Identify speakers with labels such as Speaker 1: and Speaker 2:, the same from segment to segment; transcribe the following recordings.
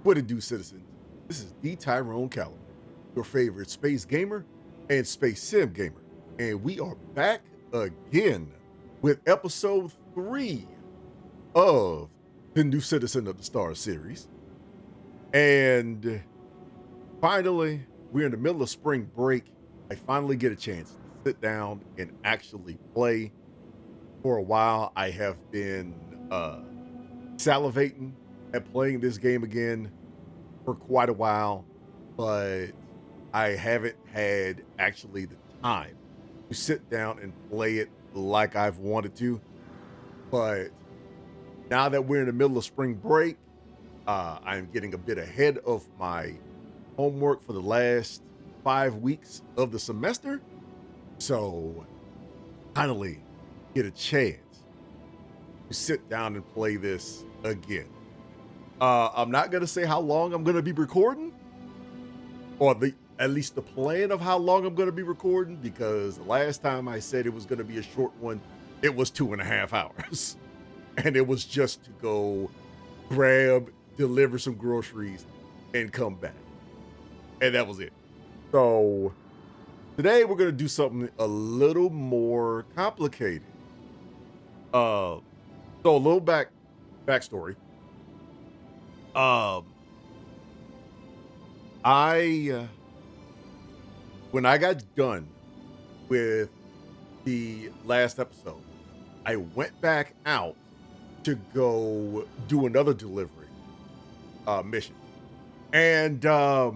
Speaker 1: What it do, citizens? This is the Tyrone Caliber, your favorite space gamer and space sim gamer. And we are back again with episode 3 of the New Citizen of the Stars series. And finally, we're in the middle of spring break. I finally get a chance to sit down and actually play. For a while, I have been salivating at playing this game again for quite a while, but I haven't had actually the time to sit down and play it like I've wanted to. But now that we're in the middle of spring break, I'm getting a bit ahead of my homework for the last 5 weeks of the semester. So finally get a chance to sit down and play this again. I'm not gonna say how long I'm gonna be recording, or at least the plan of how long I'm gonna be recording, because the last time I said it was gonna be a short one, it was 2.5 hours, and it was just to go deliver some groceries, and come back, and that was it. So today we're gonna do something a little more complicated. So a little backstory. Um, I when I got done with the last episode, I went back out to go do another delivery mission, and I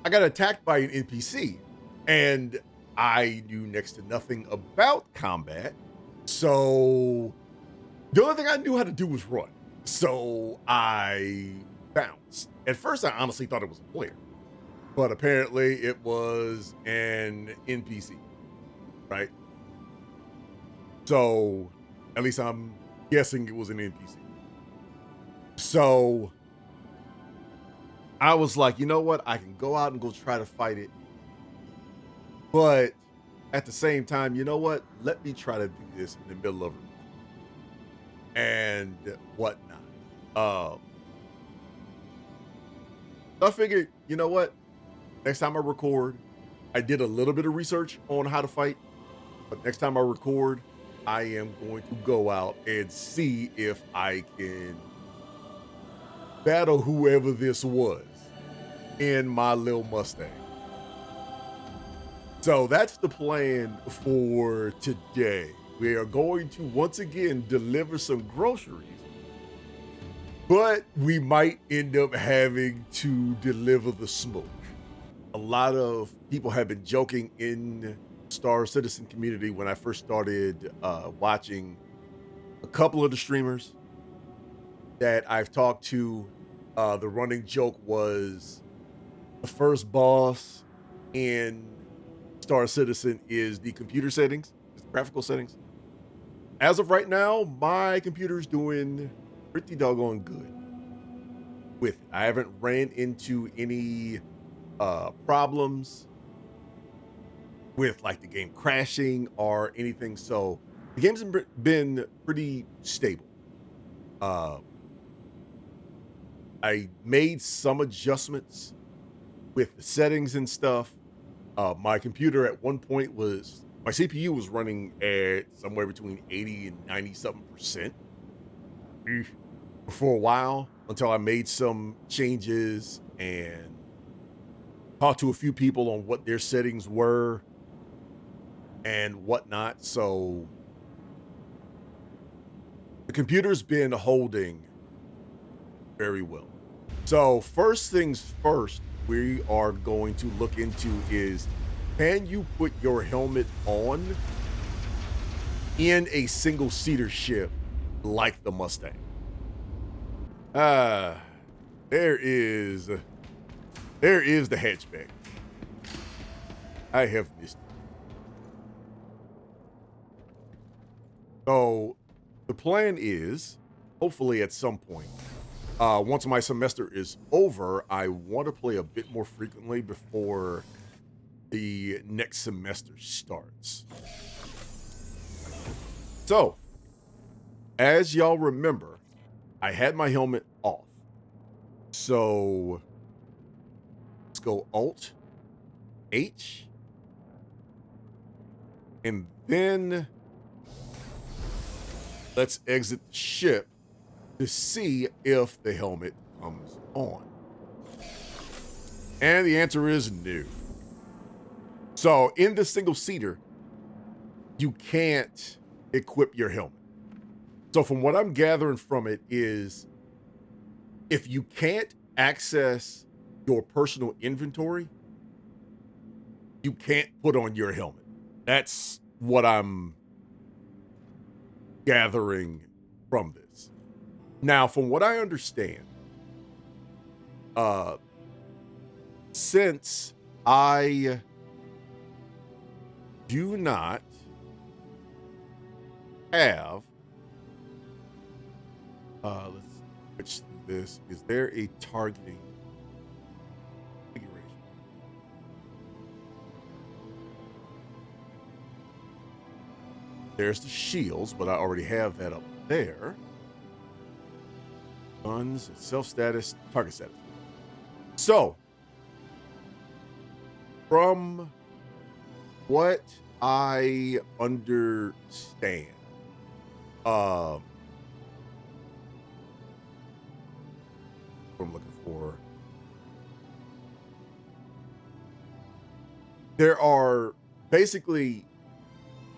Speaker 1: got attacked by an NPC, and I knew next to nothing about combat, so the only thing I knew how to do was run. So I bounced. At first, I honestly thought it was a player, but apparently it was an NPC, right? So at least I'm guessing it was an NPC. So I was like, you know what? I can go out and go try to fight it. But at the same time, you know what? Let me try to do this in the middle of it and whatnot. I figured, you know what? Next time I record, I did a little bit of research on how to fight, but next time I record, I am going to go out and see if I can battle whoever this was in my little Mustang. So that's the plan for today. We are going to once again deliver some groceries, but we might end up having to deliver the smoke. A lot of people have been joking in Star Citizen community when I first started watching a couple of the streamers that I've talked to. The running joke was the first boss in Star Citizen is the computer settings, the graphical settings. As of right now, my computer's doing pretty doggone good with it. I haven't ran into any problems with like the game crashing or anything. So the game's been pretty stable. I made some adjustments with the settings and stuff. My computer at one point my CPU was running at somewhere between 80 and 90 something percent for a while, until I made some changes and talked to a few people on what their settings were and whatnot. So the computer's been holding very well. So first things first, we are going to look into is, can you put your helmet on in a single seater ship like the Mustang? There is the hatchback. I have missed it. So the plan is, hopefully at some point, once my semester is over, I want to play a bit more frequently before the next semester starts. So, as y'all remember, I had my helmet off. So let's go Alt H. And then let's exit the ship to see if the helmet comes on. And the answer is no. So in the single seater, you can't equip your helmet. So from what I'm gathering from it is if you can't access your personal inventory, you can't put on your helmet. That's what I'm gathering from this. Now, from what I understand, since I do not have, let's switch this. Is there a targeting configuration? There's the shields, but I already have that up there. Guns, self status, target status. So, from what I understand, what I'm looking for, there are basically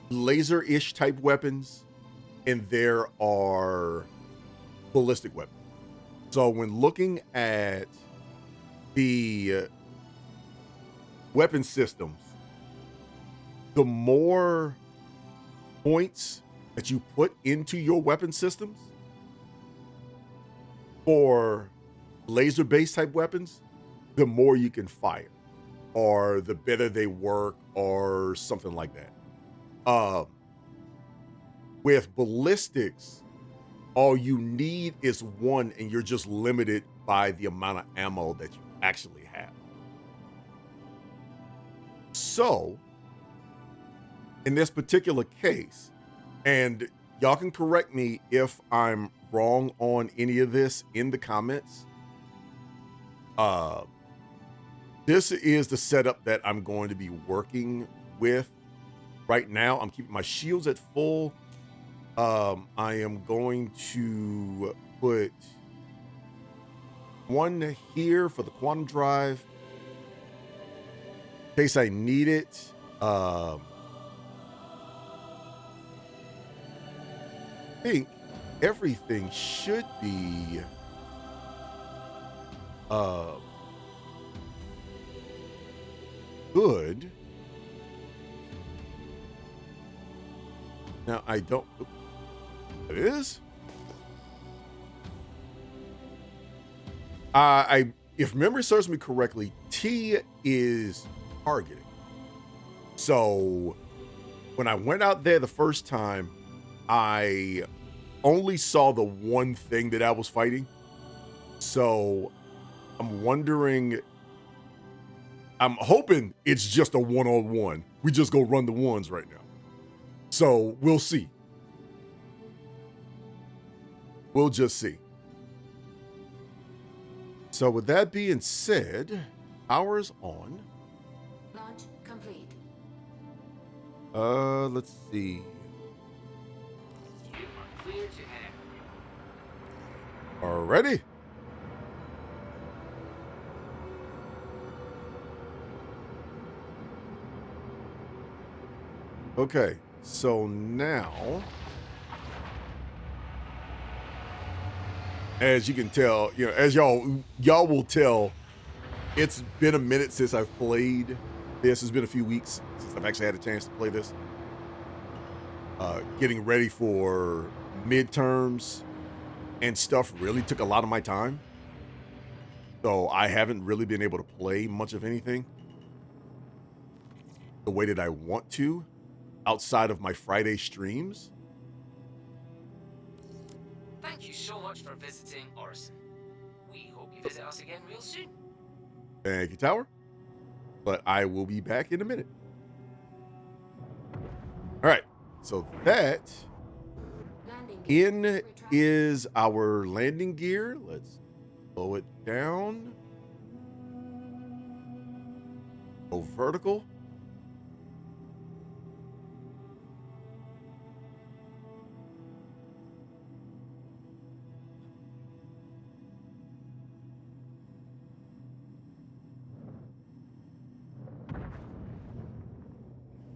Speaker 1: laser-ish type weapons, and there are ballistic weapons. So when looking at the weapon systems, the more points that you put into your weapon systems for laser-based type weapons, the more you can fire, or the better they work, or something like that. With ballistics, all you need is one, and you're just limited by the amount of ammo that you actually have. So, in this particular case, and y'all can correct me if I'm wrong on any of this in the comments, this is the setup that I'm going to be working with right now. I'm keeping my shields at full. I am going to put one here for the quantum drive in case I need it. I think everything should be good. Now I don't. It is. If memory serves me correctly, T is targeting. So when I went out there the first time, I only saw the one thing that I was fighting. So I'm wondering, I'm hoping it's just a one-on-one. We just go run the ones right now. So we'll see. We'll just see. So with that being said, power's on.
Speaker 2: Launch complete.
Speaker 1: Let's see.
Speaker 3: You are clear to head out.
Speaker 1: Already. Okay, so now, as you can tell, as y'all will tell, it's been a minute since I've played this. It's been a few weeks since I've actually had a chance to play this. Getting ready for midterms and stuff really took a lot of my time. So I haven't really been able to play much of anything the way that I want to outside of my Friday streams.
Speaker 3: Thank you so much for visiting Orison. We hope you visit us again real soon.
Speaker 1: Thank you, Tower. But I will be back in a minute. All right. So that
Speaker 2: Landing gear.
Speaker 1: in is our landing gear. Let's Slow it down. Go vertical.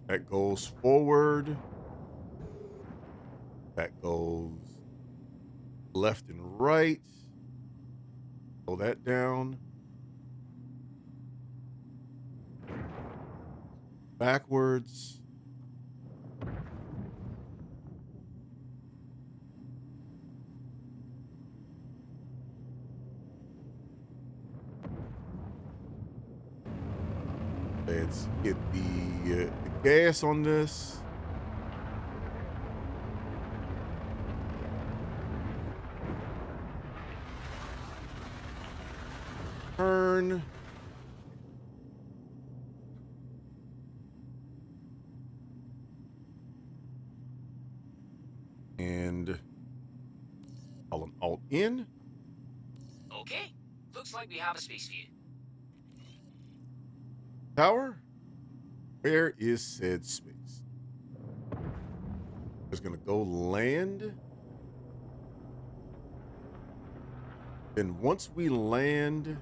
Speaker 1: That goes forward. That goes left and right. Slow that down. Backwards. Let's get the gas on this. Turn. And I'll alt in.
Speaker 3: Okay, looks like we have a space for you.
Speaker 1: Tower. Where is said space? Just gonna go land. Then once we land,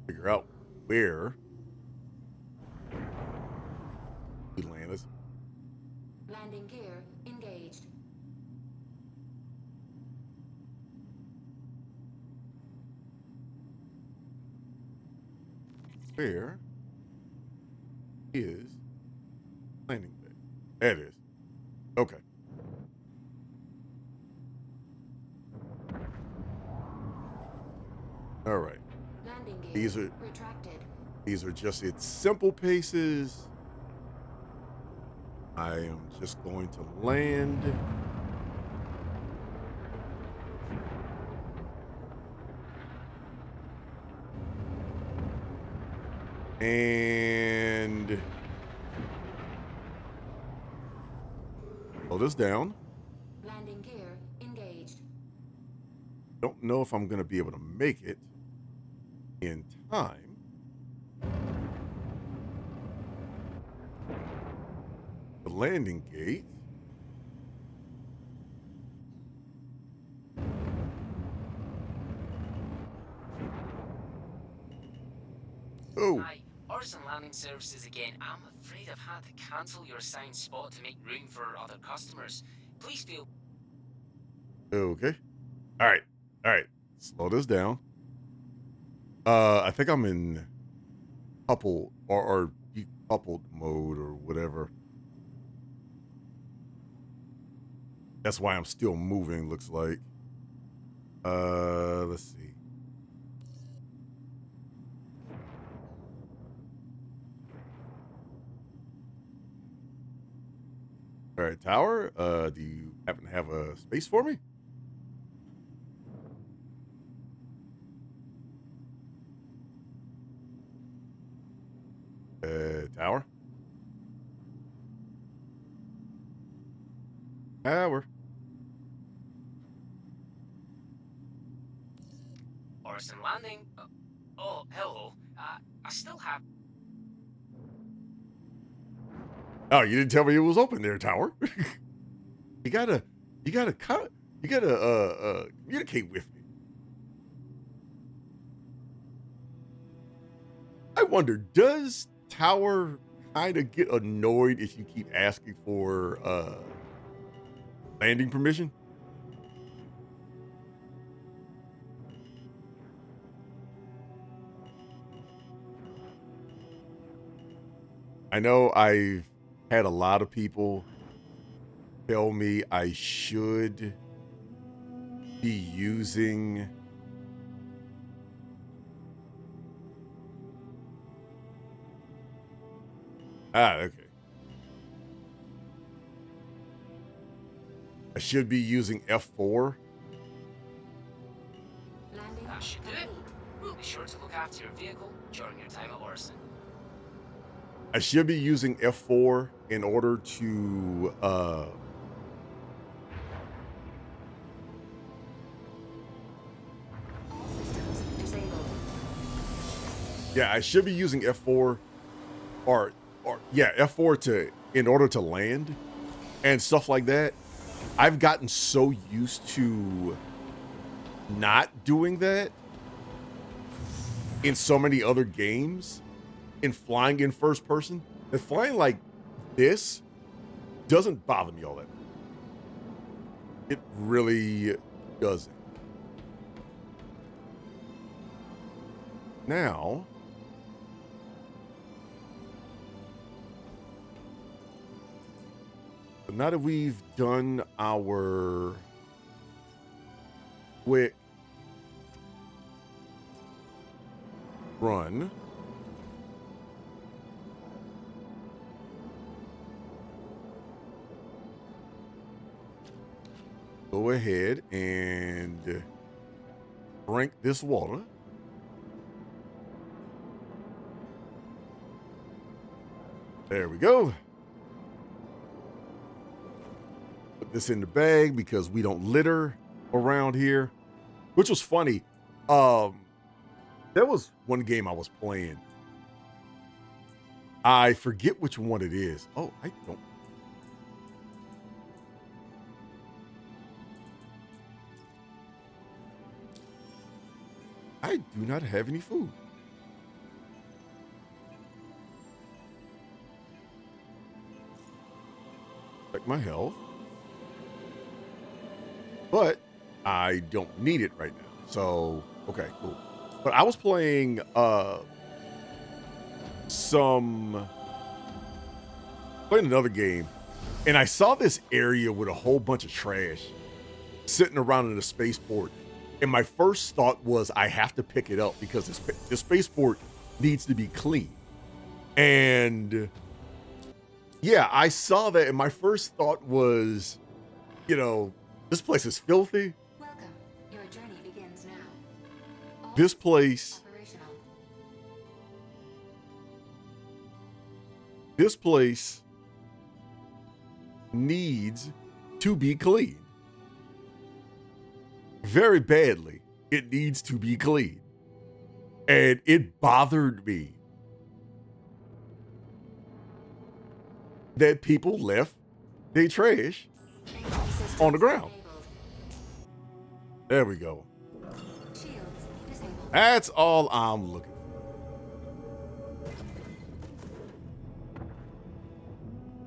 Speaker 1: figure out where we land us.
Speaker 2: Landing gear engaged.
Speaker 1: Where is landing bay? There it is. Okay. All right.
Speaker 2: Landing gear
Speaker 1: These are
Speaker 2: retracted.
Speaker 1: These are just its simple paces. I am just going to land. And slow this down.
Speaker 2: Landing gear engaged.
Speaker 1: Don't know if I'm going to be able to make it in time. The landing gate. Oh,
Speaker 3: Hi, Orson Landing Services again. I'm afraid I've had to cancel your assigned spot to make room for other customers. Please feel...
Speaker 1: okay. All right. All right. Slow this down. I think I'm in coupled or decoupled mode or whatever. That's why I'm still moving, looks like. Let's see. All right, tower. Do you happen to have a space for me? Tower. Tower.
Speaker 3: Orson Landing? Oh, hello. I still have...
Speaker 1: Oh, you didn't tell me it was open there, tower. you gotta communicate with me. I wonder, does tower kind of get annoyed if you keep asking for landing permission? I know I've had a lot of people tell me I should be using okay. I should be using F4.
Speaker 2: Landing
Speaker 3: That should do it.
Speaker 2: complete.
Speaker 3: We'll be sure to look after your vehicle during your time at Orson.
Speaker 1: I should be using F4 in order to
Speaker 2: All systems disabled.
Speaker 1: yeah, I should be using F4 or yeah, F4 to in order to land and stuff like that. I've gotten so used to not doing that in so many other games in flying in first person that flying like this doesn't bother me all that much. It really doesn't. Now, so now that we've done our quick run, go ahead and drink this water. There we go. Put this in the bag because we don't litter around here, which was funny. There was one game I was playing. I forget which one it is. Oh, I don't. I do not have any food. Check my health. But I don't need it right now. So, okay, cool. But I was playing playing another game, and I saw this area with a whole bunch of trash sitting around in a spaceport. And my first thought was I have to pick it up because the spaceport needs to be clean. And yeah, I saw that, and my first thought was, this place is filthy.
Speaker 2: Welcome. Your journey begins now. All
Speaker 1: This place,
Speaker 2: operational.
Speaker 1: this place needs to be clean. Very badly, it needs to be clean. And it bothered me that people left their trash
Speaker 2: All systems
Speaker 1: on the ground.
Speaker 2: enabled.
Speaker 1: There we go.
Speaker 2: Shields disabled.
Speaker 1: That's all I'm looking for.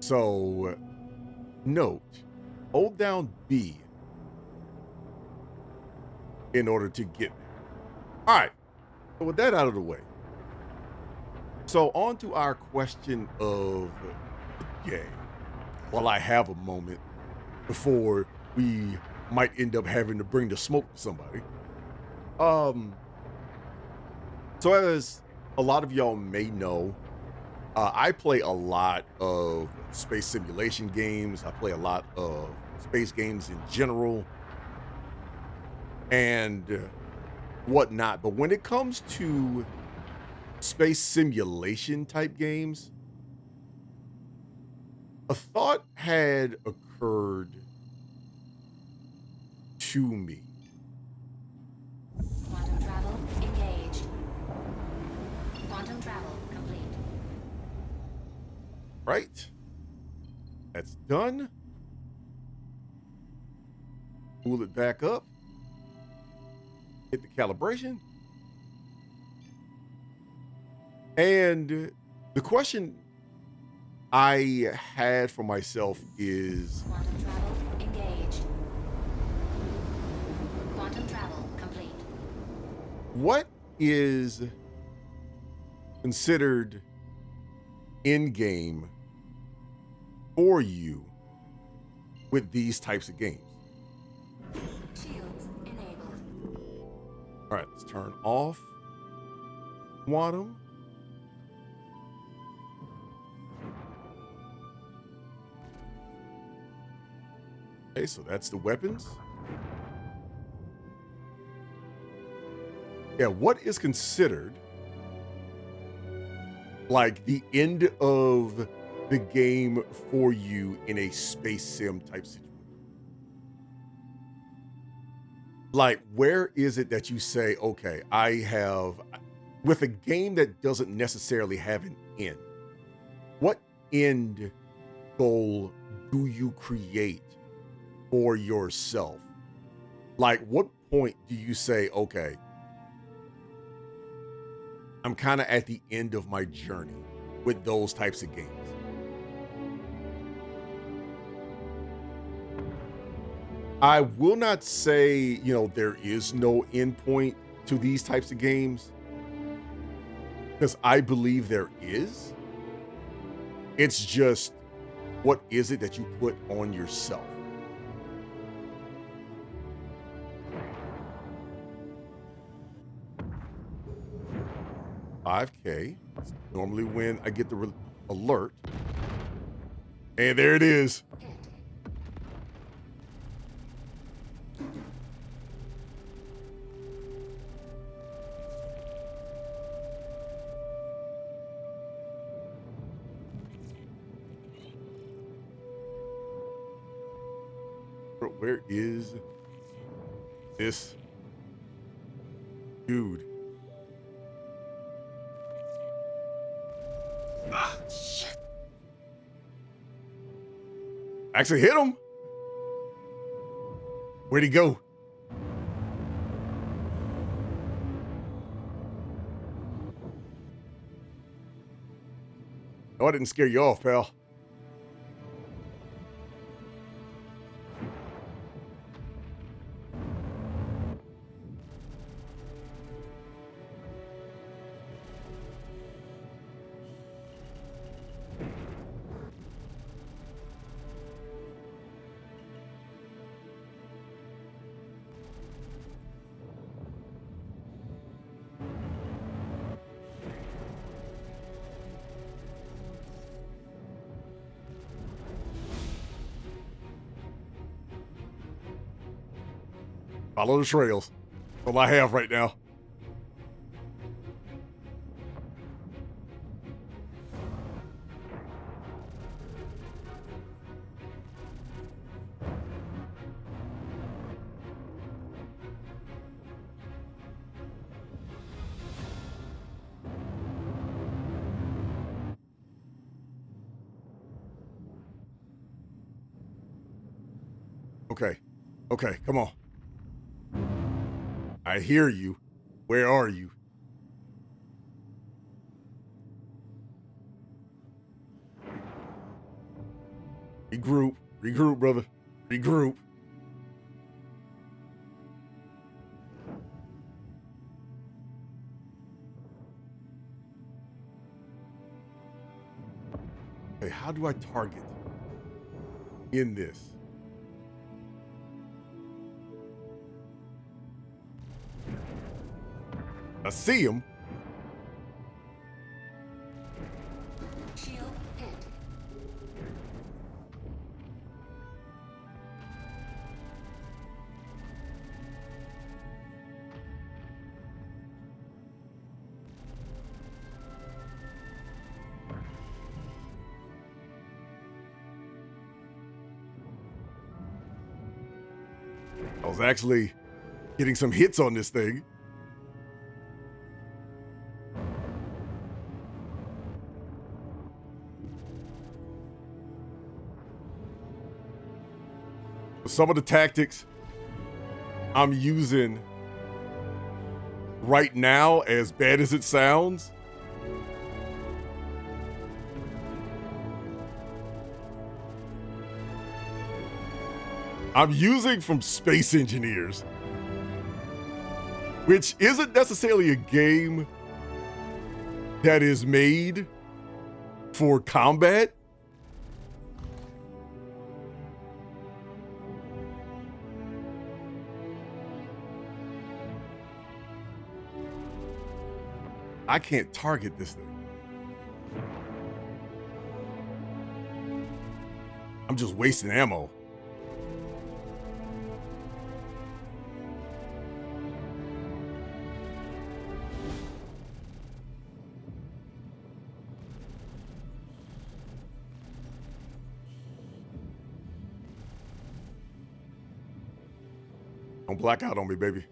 Speaker 1: So, note, hold down B in order to get there. All right. So with that out of the way, so on to our question of the day. While I have a moment before we might end up having to bring the smoke to somebody. So as a lot of y'all may know, I play a lot of space simulation games. I play a lot of space games in general and whatnot. But when it comes to space simulation type games, a thought had occurred to me.
Speaker 2: Quantum travel engaged. Quantum travel complete.
Speaker 1: Right? That's done. Pull it back up. Hit the calibration. And the question I had for myself is,
Speaker 2: Quantum travel engaged. Quantum travel complete.
Speaker 1: what is considered in-game for you with these types of games?
Speaker 2: Shields enabled.
Speaker 1: All right, let's turn off quantum. Okay, so that's the weapons. Yeah, what is considered like the end of the game for you in a space sim type situation? Like, where is it that you say, okay, I have, with a game that doesn't necessarily have an end, what end goal do you create for yourself? Like, what point do you say, okay, I'm kind of at the end of my journey with those types of games? I will not say, there is no end point to these types of games, because I believe there is. It's just, what is it that you put on yourself? $5K. That's normally when I get the alert. And there it is. Where is this dude?
Speaker 3: Ah, shit.
Speaker 1: Actually hit him. Where'd he go? Oh, I didn't scare you off, pal. Follow the trails. That's all I have right now. Okay. Okay, come on. I hear you. Where are you? Regroup. Regroup, brother. Regroup. Okay, how do I target in this? I see him.
Speaker 2: Shield hit.
Speaker 1: I was actually getting some hits on this thing. Some of the tactics I'm using right now, as bad as it sounds, I'm using from Space Engineers, which isn't necessarily a game that is made for combat. I can't target this thing. I'm just wasting ammo. Don't black out on me, baby.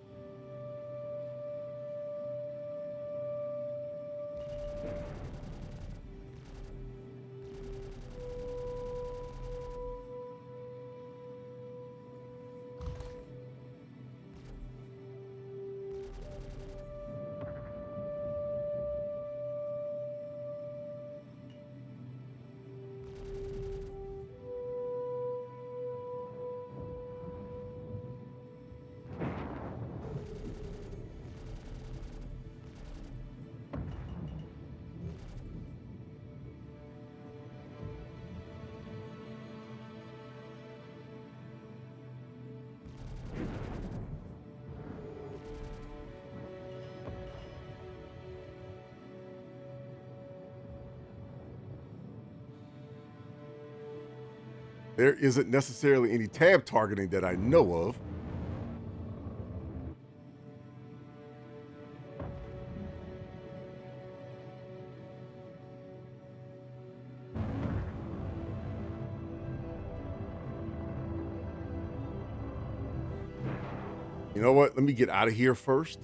Speaker 1: There isn't necessarily any tab targeting that I know of. You know what? Let me get out of here first.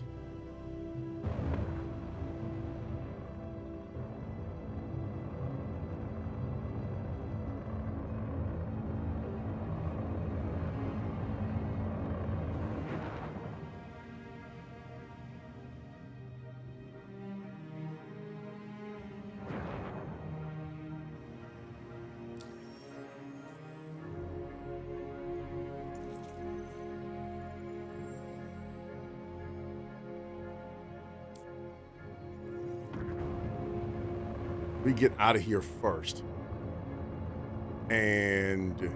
Speaker 1: We get out of here first and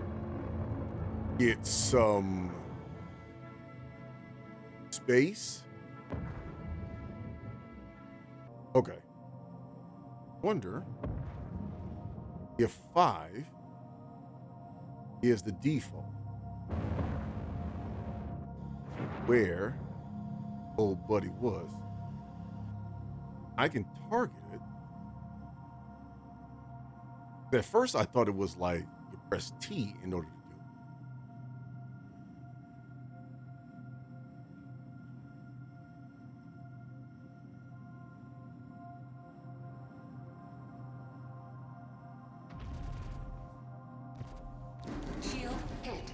Speaker 1: get some space. Okay. Wonder if 5 is the default. Where old buddy was. I can target it. At first, I thought it was like you press T in order to do it.
Speaker 2: Shield hit.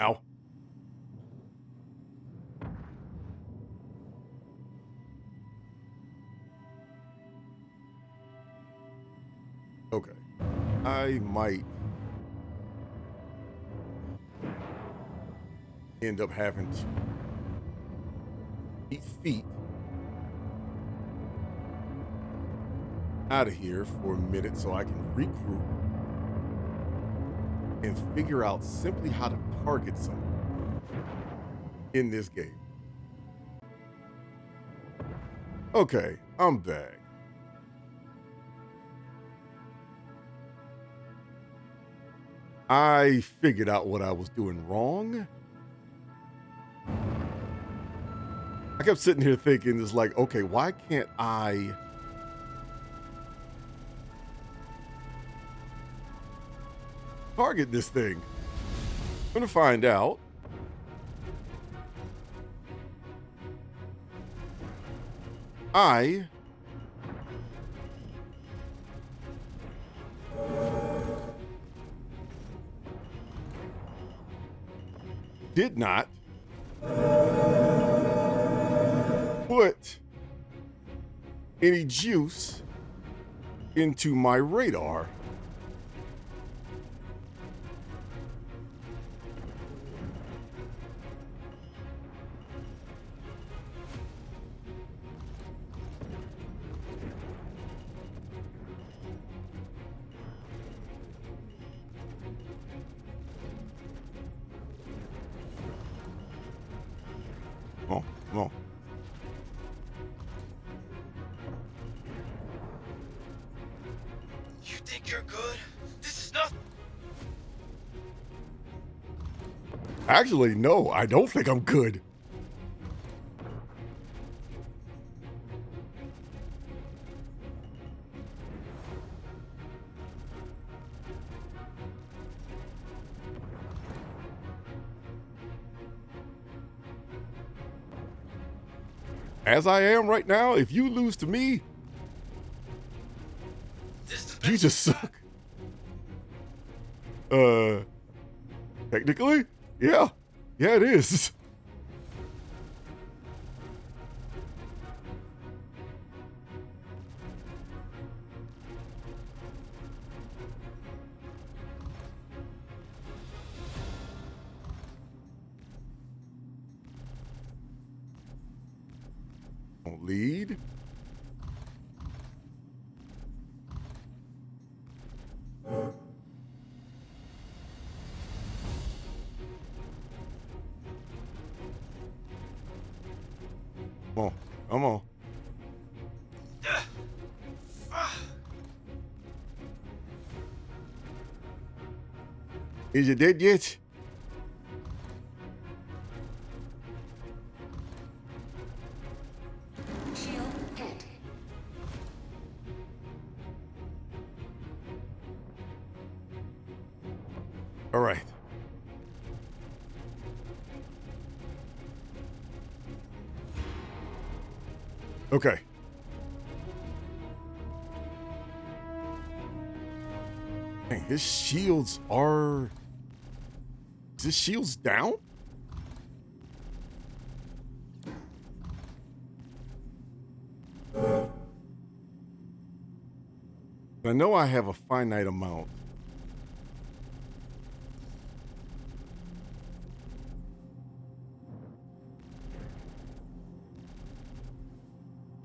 Speaker 1: Ow. Okay. I might end up having to eat feet out of here for a minute so I can regroup and figure out simply how to target someone in this game. Okay, I'm back. I figured out what I was doing wrong. I kept sitting here thinking, it's like, okay, why can't I target this thing? I'm gonna find out. I did not put any juice into my radar. Come on, come on.
Speaker 4: You think you're good? This is nothing.
Speaker 1: Actually, no, I don't think I'm good. As I am right now, if you lose to me,
Speaker 4: This is the
Speaker 1: you just suck. Technically, yeah. Yeah, it is. Don't lead. Come on, come on. Is you dead yet?
Speaker 2: Shield hit.
Speaker 1: All right. Okay. Dang, his shields are. Is his shields down? I know I have a finite amount.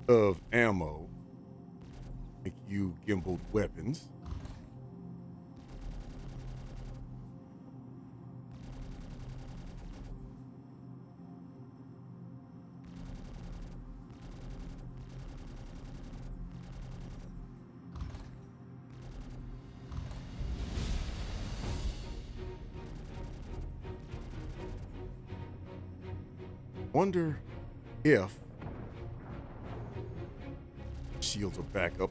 Speaker 1: Of ammo. Make you gimbaled weapons. Wonder if shields are back up.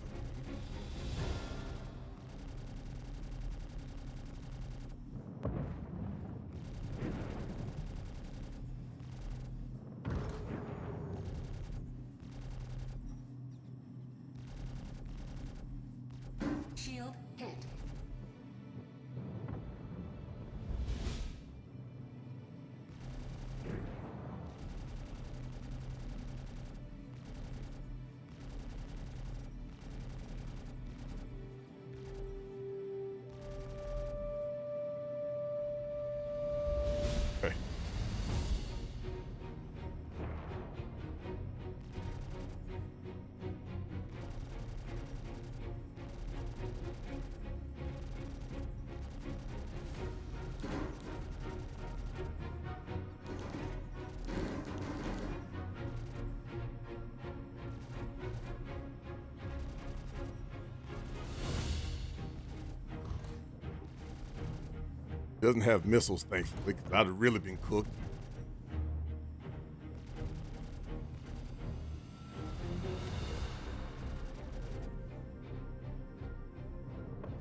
Speaker 2: Shield hit.
Speaker 1: Okay. Doesn't have missiles, thankfully, because I'd have really been cooked.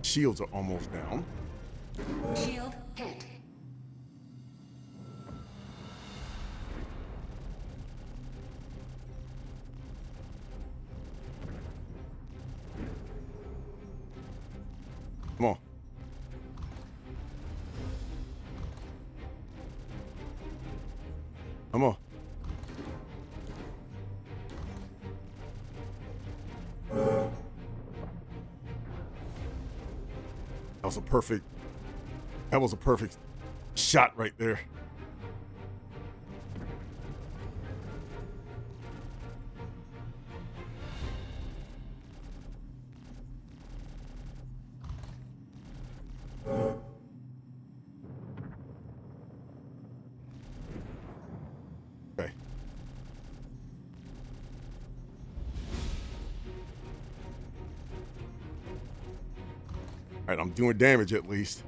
Speaker 1: Shields are almost down.
Speaker 2: Shield hit.
Speaker 1: Come on. Come on. That was a perfect. That was a perfect shot right there. Okay. All right, I'm doing damage at least.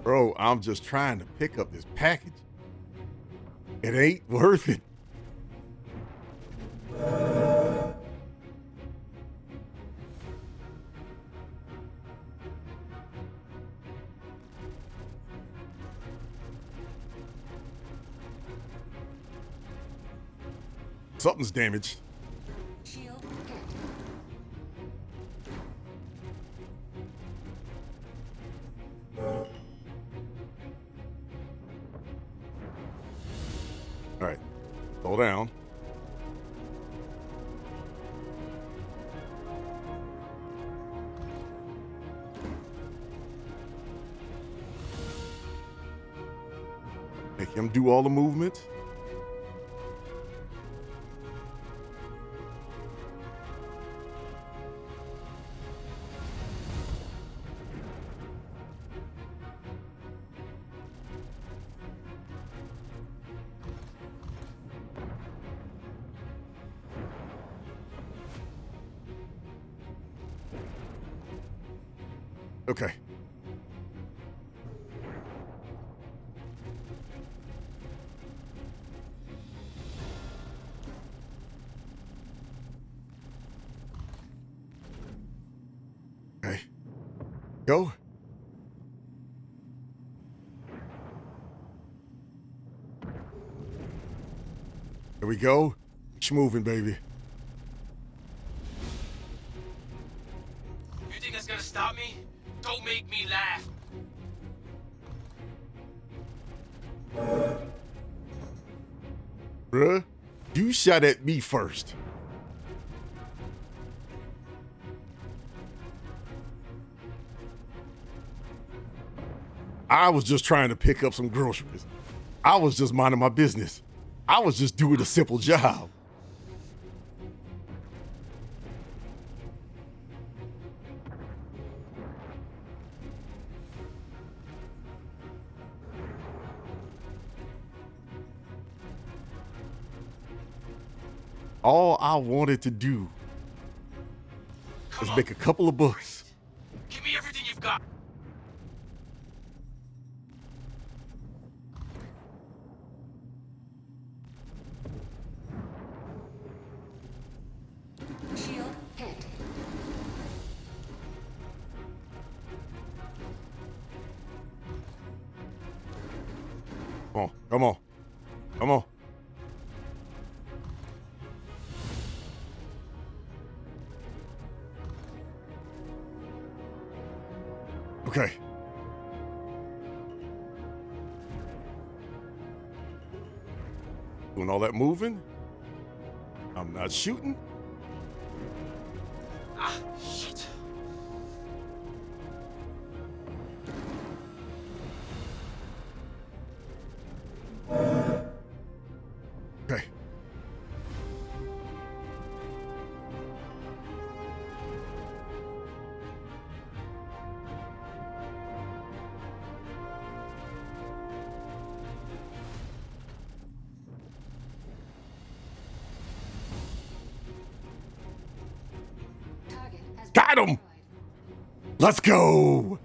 Speaker 1: Bro, I'm just trying to pick up this package. It ain't worth it. Something's damaged.
Speaker 2: Shield hit.
Speaker 1: All right, slow down. Make him do all the movement. Okay. Okay. Go. There we go. Keep moving, baby.
Speaker 4: You think that's gonna stop me? Don't make me laugh.
Speaker 1: Bruh, you shot at me first. I was just trying to pick up some groceries. I was just minding my business. I was just doing a simple job. All I wanted to do
Speaker 4: Come
Speaker 1: was
Speaker 4: on.
Speaker 1: make a couple of bucks.
Speaker 4: Give me everything you've got.
Speaker 2: Shield hit.
Speaker 1: Come on, come on, come on. Okay. Doing all that moving. I'm not shooting.
Speaker 4: Ah, shit.
Speaker 1: Okay.
Speaker 2: Target has been
Speaker 1: Got him!
Speaker 2: destroyed.
Speaker 1: Let's go.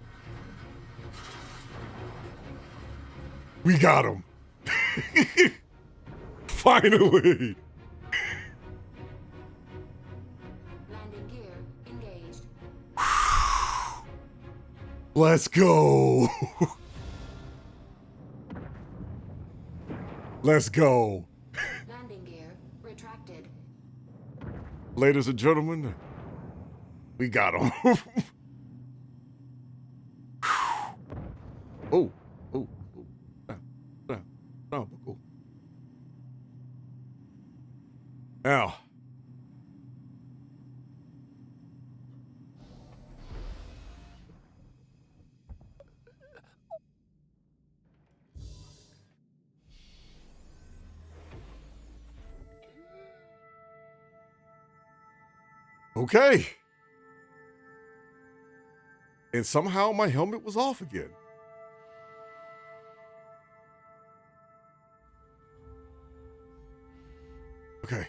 Speaker 1: We got him. Finally.
Speaker 2: Landing gear engaged.
Speaker 1: Let's go. Let's go.
Speaker 2: Landing gear retracted.
Speaker 1: Ladies and gentlemen, we got him. Oh, oh, oh. Cool. Now, okay. And somehow my helmet was off again. Okay.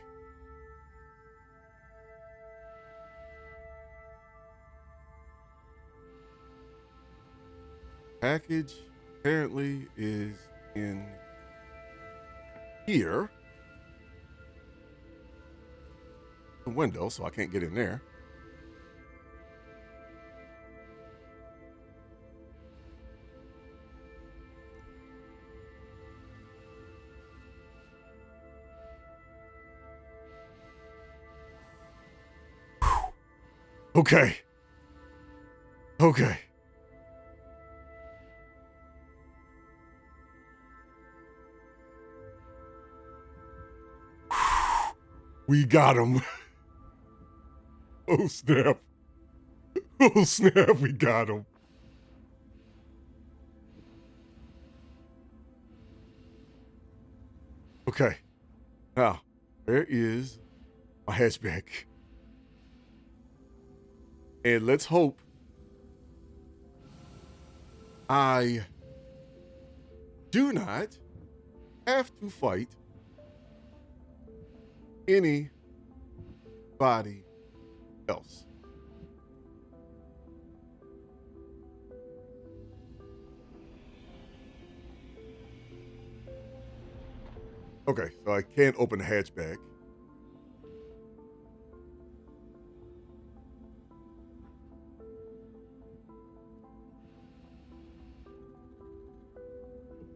Speaker 1: Package apparently is in here. The window, so I can't get in there. Okay. Okay. We got him. Oh, snap. Oh, snap. We got him. Okay. Now, there is my hatchback. And let's hope I do not have to fight anybody else. Okay, so I can't open the hatchback.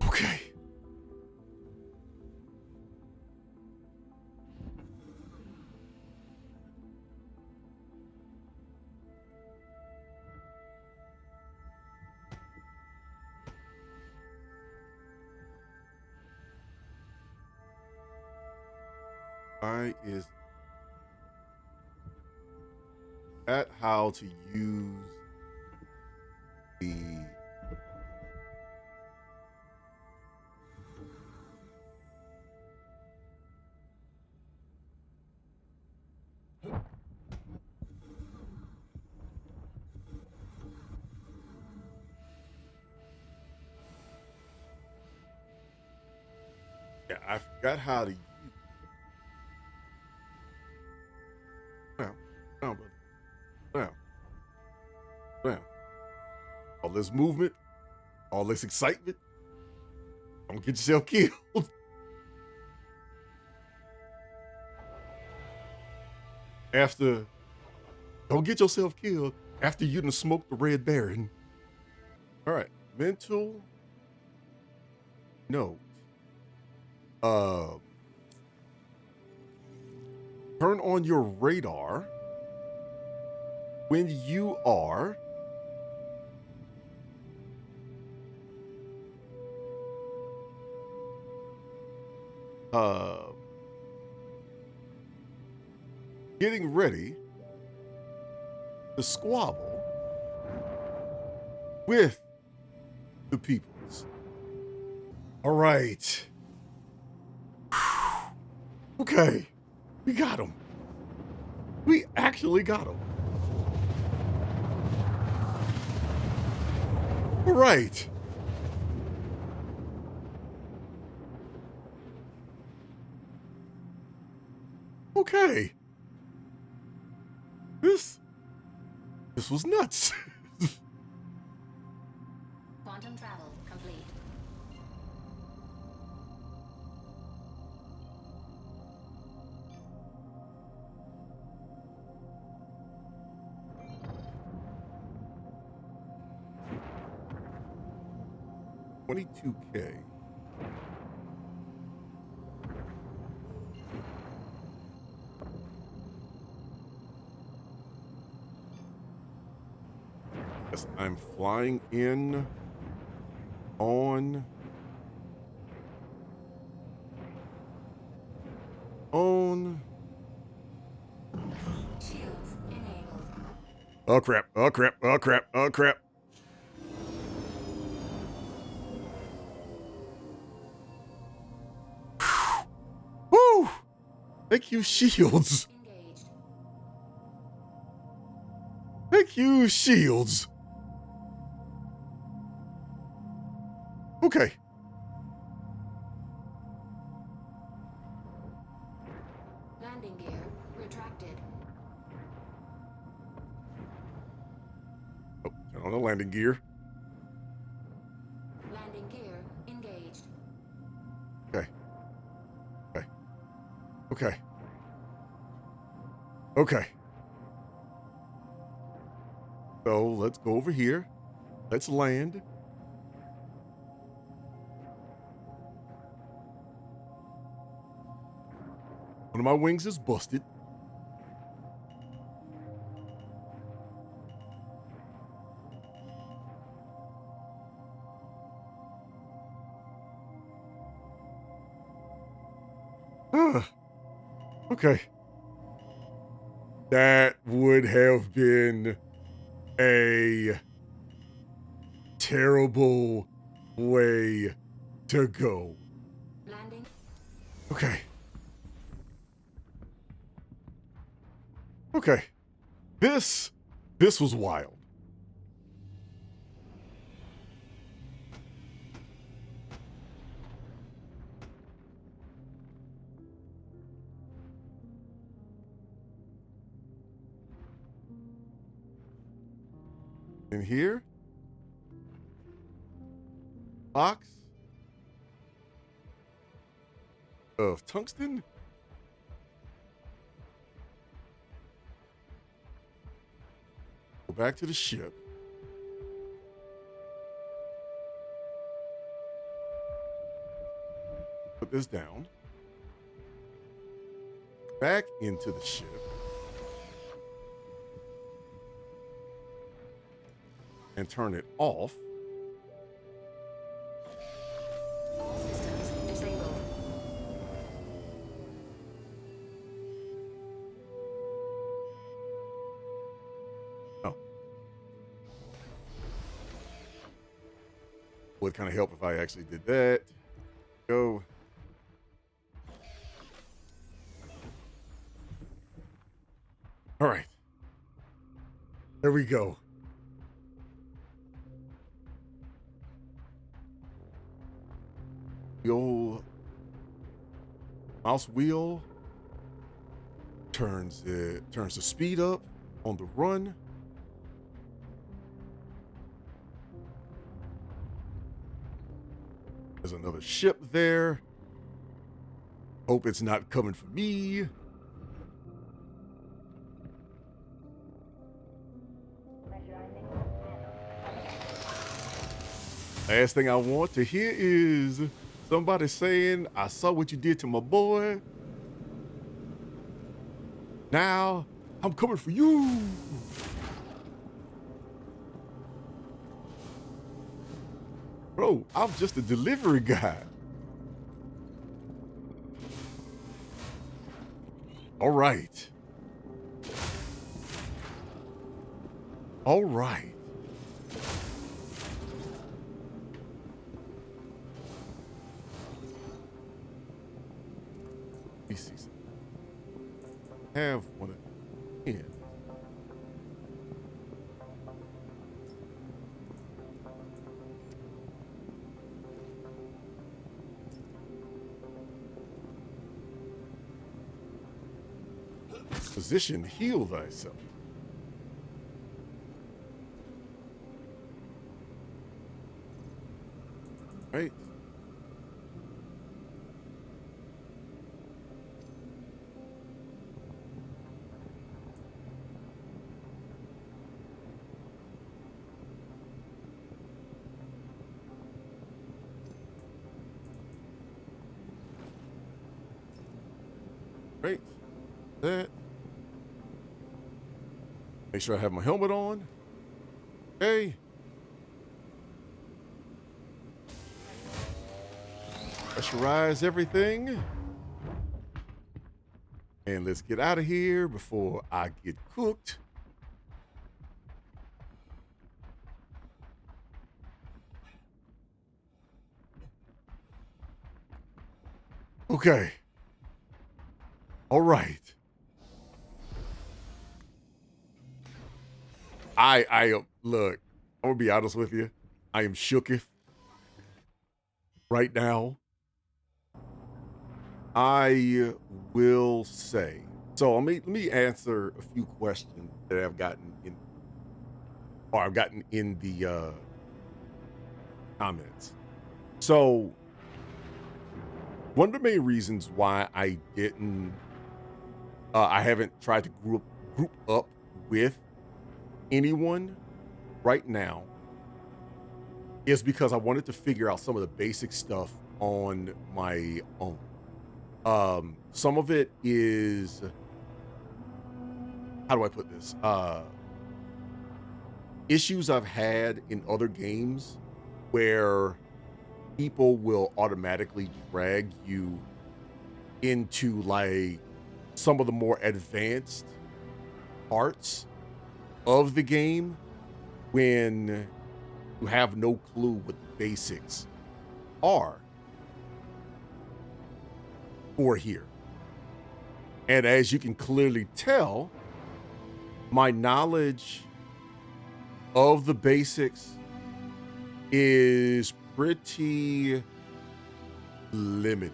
Speaker 1: Okay. I is at how to use the I forgot how to use now, now, brother. Now. All this movement, all this excitement. Don't get yourself killed. Don't get yourself killed after you done smoked the Red Baron. All right, mental note. Turn on your radar when you are getting ready to squabble with the peoples. All right. Okay. We got him. We actually got him. All right. Okay. This was nuts.
Speaker 2: Quantum travel complete.
Speaker 1: $22K. Yes, I'm flying in on
Speaker 2: Shields enabled.
Speaker 1: Oh crap, oh crap, oh crap, oh crap. Woo! Thank you, shields.
Speaker 2: Engaged.
Speaker 1: Thank you, shields. Okay.
Speaker 2: Landing gear retracted.
Speaker 1: Oh, turn on the landing gear.
Speaker 2: Landing gear engaged.
Speaker 1: Okay. Okay. Okay. Okay. So let's go over here. Let's land. One of my wings is busted. Okay. That would have been a terrible way to go.
Speaker 2: Landing.
Speaker 1: Okay. Okay. This was wild. In here, box of tungsten. Go back to the ship. Put this down. Back into the ship. And turn it off.
Speaker 2: All systems disabled.
Speaker 1: Oh. Would kind of help if I actually did that. Go. All right. There we go. The old mouse wheel turns the speed up on the run. There's another ship there. Hope it's not coming for me. Last thing I want to hear is somebody saying, I saw what you did to my boy. Now I'm coming for you. Bro, I'm just a delivery guy. All right. All right. Let me see something. Have one of them. Position, heal thyself. Right. Right. That. Make sure I have my helmet on. Okay. Pressurize everything. And let's get out of here before I get cooked. Okay. All right. I look, I'm gonna be honest with you. I am shooketh. right now, I will say. So let me answer a few questions that I've gotten in the comments. So one of the main reasons why I haven't tried to group up with anyone right now is because I wanted to figure out some of the basic stuff on my own. Some of it is, how do I put this? Issues I've had in other games where people will automatically drag you into like some of the more advanced parts of the game when you have no clue what the basics are for here. And as you can clearly tell, my knowledge of the basics is pretty limited.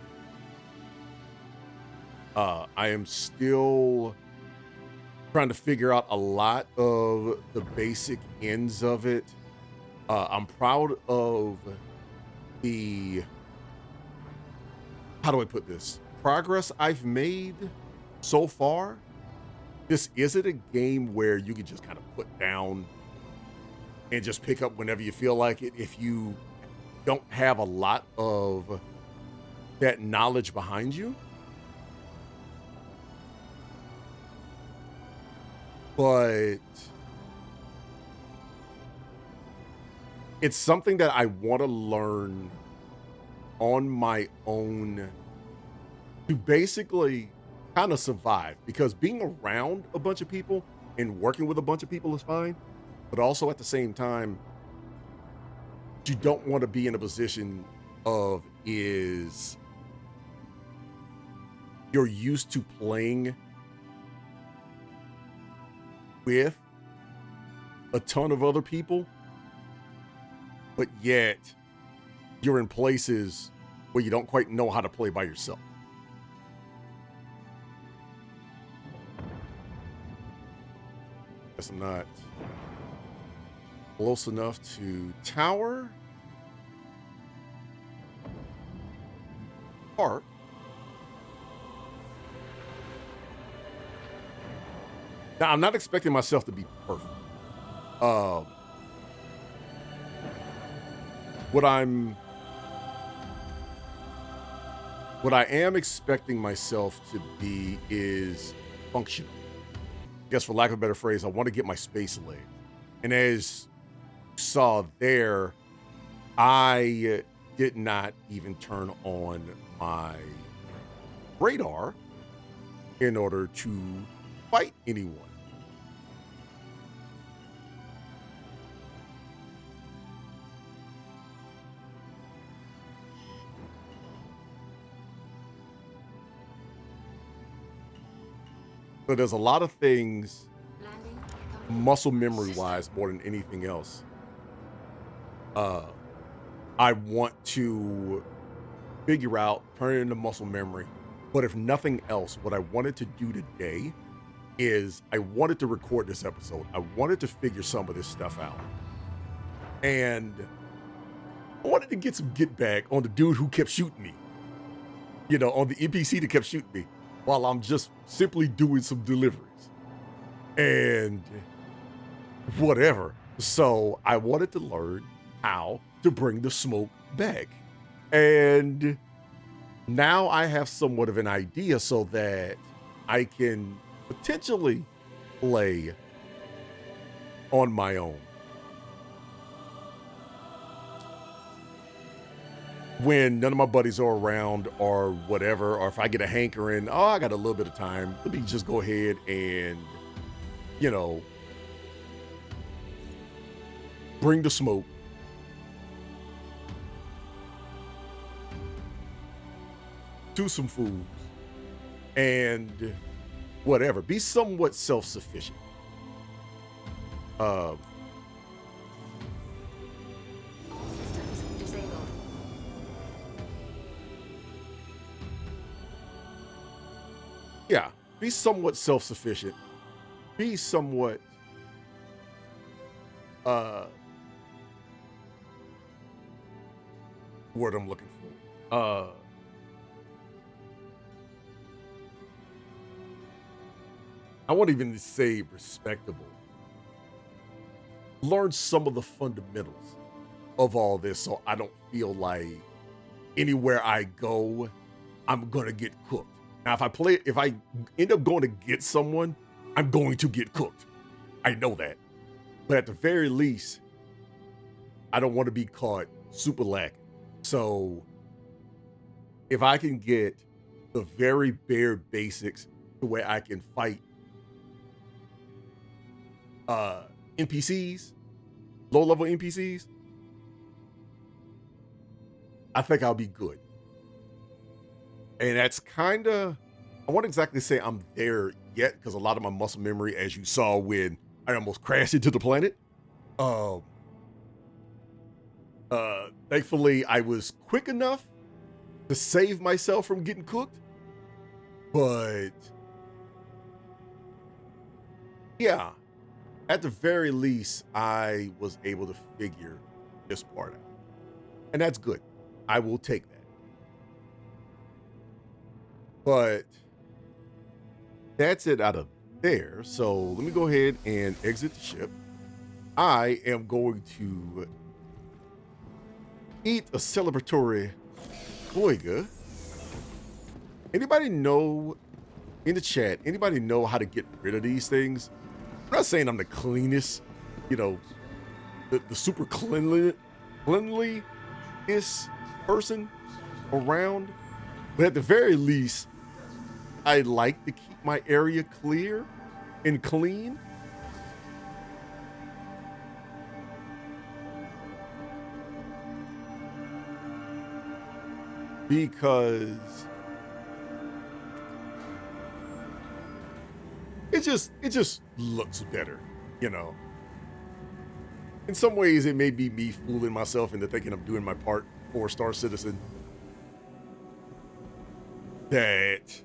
Speaker 1: I am still trying to figure out a lot of the basic ends of it. I'm proud of the, how do I put this? Progress I've made so far. This isn't a game where you can just kind of put down and just pick up whenever you feel like it if you don't have a lot of that knowledge behind you. But it's something that I want to learn on my own to basically kind of survive, because being around a bunch of people and working with a bunch of people is fine, but also at the same time, you don't want to be in a position of is you're used to playing with a ton of other people, but yet you're in places where you don't quite know how to play by yourself. Guess I'm not close enough to tower. Park. Now, I'm not expecting myself to be perfect. What I am expecting myself to be is functional. I guess for lack of a better phrase, I want to get my space laid. And as you saw there, I did not even turn on my radar in order to fight anyone. So there's a lot of things
Speaker 2: Landing complete.
Speaker 1: muscle memory wise more than anything else. I want to figure out, turn it into muscle memory. But if nothing else, what I wanted to do today is I wanted to record this episode. I wanted to figure some of this stuff out. And I wanted to get some get back on the dude who kept shooting me. You know, on the NPC that kept shooting me while I'm just simply doing some deliveries. And whatever. So I wanted to learn how to bring the smoke back. And now I have somewhat of an idea so that I can potentially play on my own. When none of my buddies are around or whatever, or if I get a hankering, oh, I got a little bit of time, let me just go ahead and, you know, bring the smoke. Do some food and whatever. Be somewhat self-sufficient.
Speaker 2: All systems disabled.
Speaker 1: yeah, be somewhat self-sufficient, be somewhat uh word I'm looking for. I won't even say respectable. Learn some of the fundamentals of all this so I don't feel like anywhere I go, I'm gonna get cooked. Now, if I end up going to get someone, I'm going to get cooked. I know that. But at the very least, I don't want to be caught super lacking. So if I can get the very bare basics to where I can fight NPCs, low level NPCs, I think I'll be good. And that's kind of, I won't exactly say I'm there yet because a lot of my muscle memory, as you saw when I almost crashed into the planet. Thankfully, I was quick enough to save myself from getting cooked. But yeah, at the very least, I was able to figure this part out. And that's good. I will take that. But that's it out of there. So let me go ahead and exit the ship. I am going to eat a celebratory boiga. Anybody know in the chat, anybody know how to get rid of these things? I'm not saying I'm the cleanest, the super cleanliest person around, but at the very least, I like to keep my area clear and clean. Because it just looks better, In some ways, it may be me fooling myself into thinking I'm doing my part, 4-star citizen, that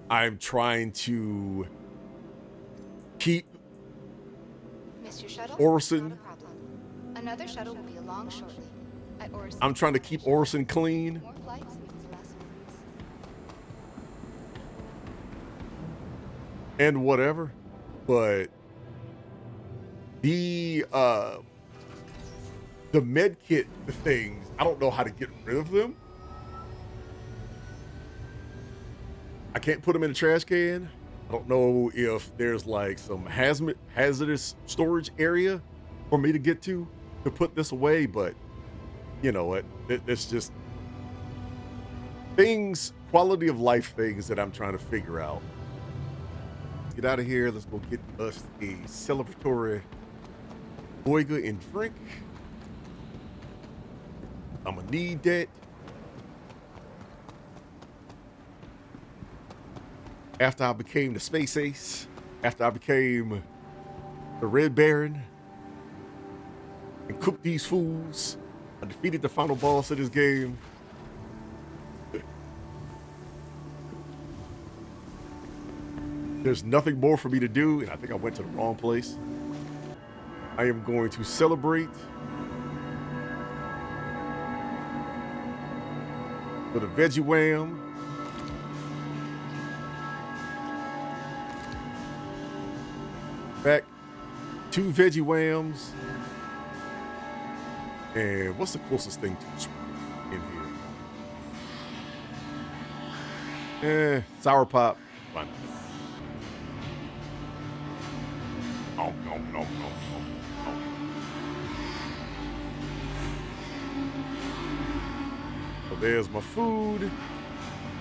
Speaker 1: I'm trying to keep
Speaker 5: Mr. Shuttle?
Speaker 1: Orson.
Speaker 5: Not a problem. Another shuttle will be along shortly. At Orson.
Speaker 1: I'm trying to keep Orson clean.
Speaker 5: More flights means less worries.
Speaker 1: And whatever. But the med kit things, I don't know how to get rid of them. I can't put them in a trash can. I don't know if there's like some hazardous storage area for me to get to put this away, but you know what? It's just things, quality of life things that I'm trying to figure out. Let's get out of here. Let's go get us a celebratory boiga and drink. I'm gonna need that. After I became the Space Ace, after I became the Red Baron, and cooked these fools, I defeated the final boss of this game. There's nothing more for me to do, and I think I went to the wrong place. I am going to celebrate with a veggie wham. Back 2 veggie whams. And what's the closest thing to in here? Sour pop. Why not? Nom, nom, nom, nom, nom, nom. So there's my food.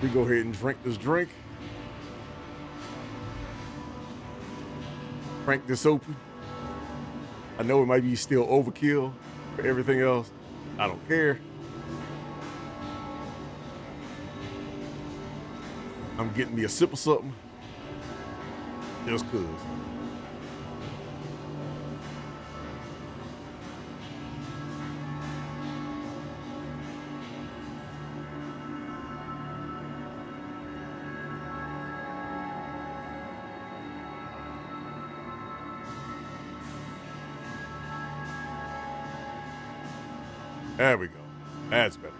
Speaker 1: We go ahead and drink this drink. Crank this open. I know it might be still overkill for everything else. I don't care. I'm getting me a sip of something. Just cause. There we go. That's better.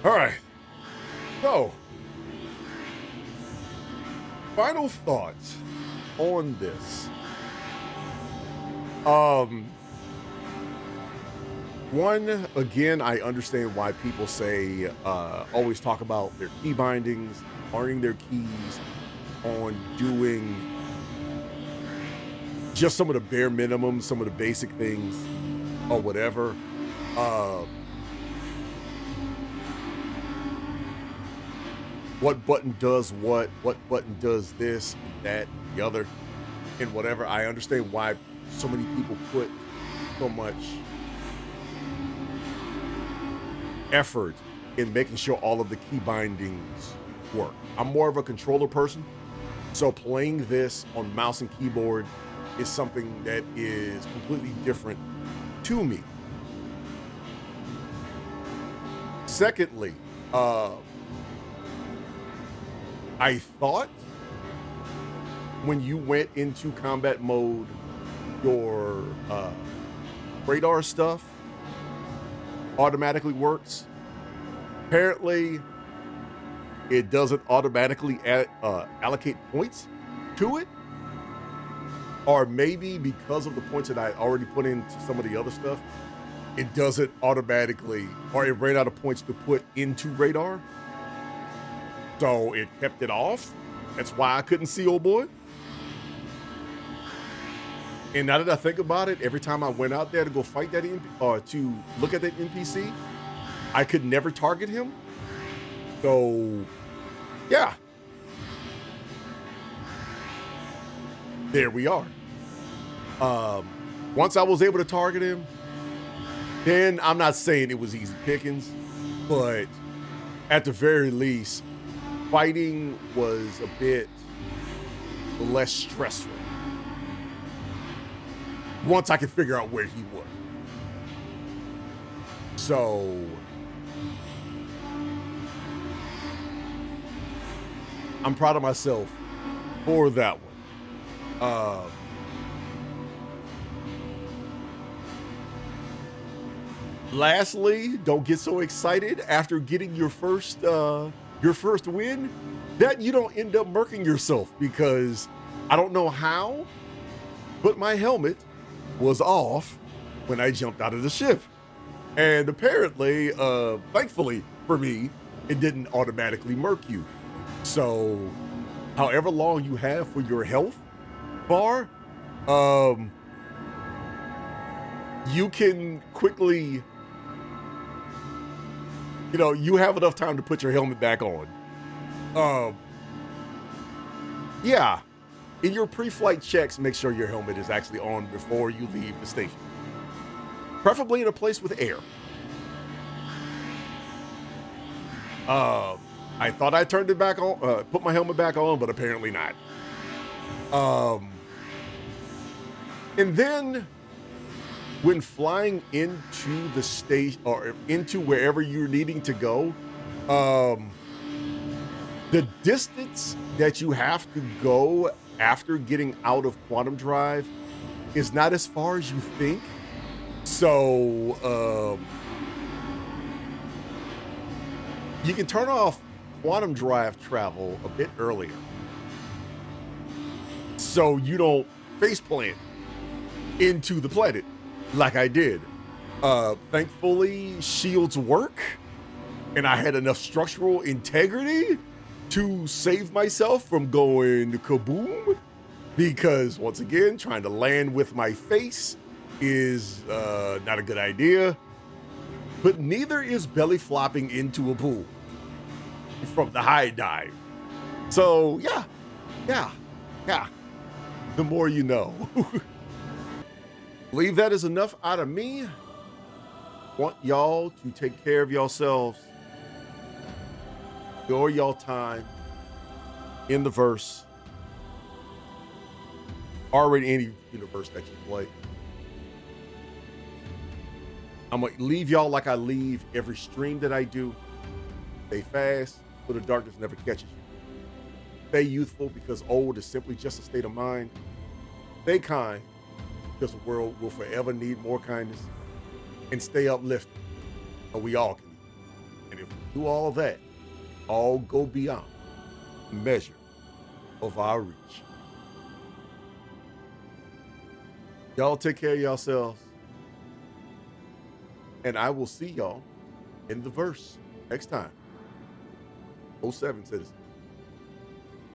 Speaker 1: All right. So, final thoughts on this. One, again, I understand why people say, always talk about their key bindings, learning their keys, on doing just some of the bare minimum, some of the basic things or whatever. What button does what button does this, that, the other, and whatever. I understand why so many people put so much effort in making sure all of the key bindings work. I'm more of a controller person, so playing this on mouse and keyboard is something that is completely different to me. Secondly, I thought when you went into combat mode, your radar stuff automatically works. Apparently, it doesn't automatically allocate points to it. Or maybe because of the points that I already put into some of the other stuff, it doesn't automatically, or it ran out of points to put into radar. So it kept it off. That's why I couldn't see old boy. And now that I think about it, every time I went out there to go fight that to look at that NPC, I could never target him. So, yeah. There we are. Once I was able to target him, then I'm not saying it was easy pickings, but at the very least, fighting was a bit less stressful once I could figure out where he was. So I'm proud of myself for that one. Lastly, don't get so excited after getting your first win that you don't end up murking yourself, because I don't know how, but my helmet was off when I jumped out of the ship. And apparently, thankfully for me, it didn't automatically murk you. So however long you have for your health bar, you can quickly, you have enough time to put your helmet back on. Yeah, in your pre-flight checks, make sure your helmet is actually on before you leave the station. Preferably in a place with air. I thought I turned it back on, put my helmet back on, but apparently not. And then when flying into the station or into wherever you're needing to go, the distance that you have to go after getting out of quantum drive is not as far as you think. So you can turn off quantum drive travel a bit earlier, so you don't faceplant into the planet like I did. Thankfully, shields work, and I had enough structural integrity to save myself from going kaboom, because once again, trying to land with my face is not a good idea, but neither is belly flopping into a pool from the high dive. So yeah, the more you know. Believe that is enough out of me. Want y'all to take care of yourselves. Enjoy y'all time in the verse, or in any universe that you play. I'm gonna leave y'all like I leave every stream that I do. Stay fast so the darkness never catches you. Stay youthful because old is simply just a state of mind. Stay kind because the world will forever need more kindness. And stay uplifted so we all can. And if we do all that, all go beyond the measure of our reach. Y'all take care of yourselves. And I will see y'all in the verse next time. 07 citizens.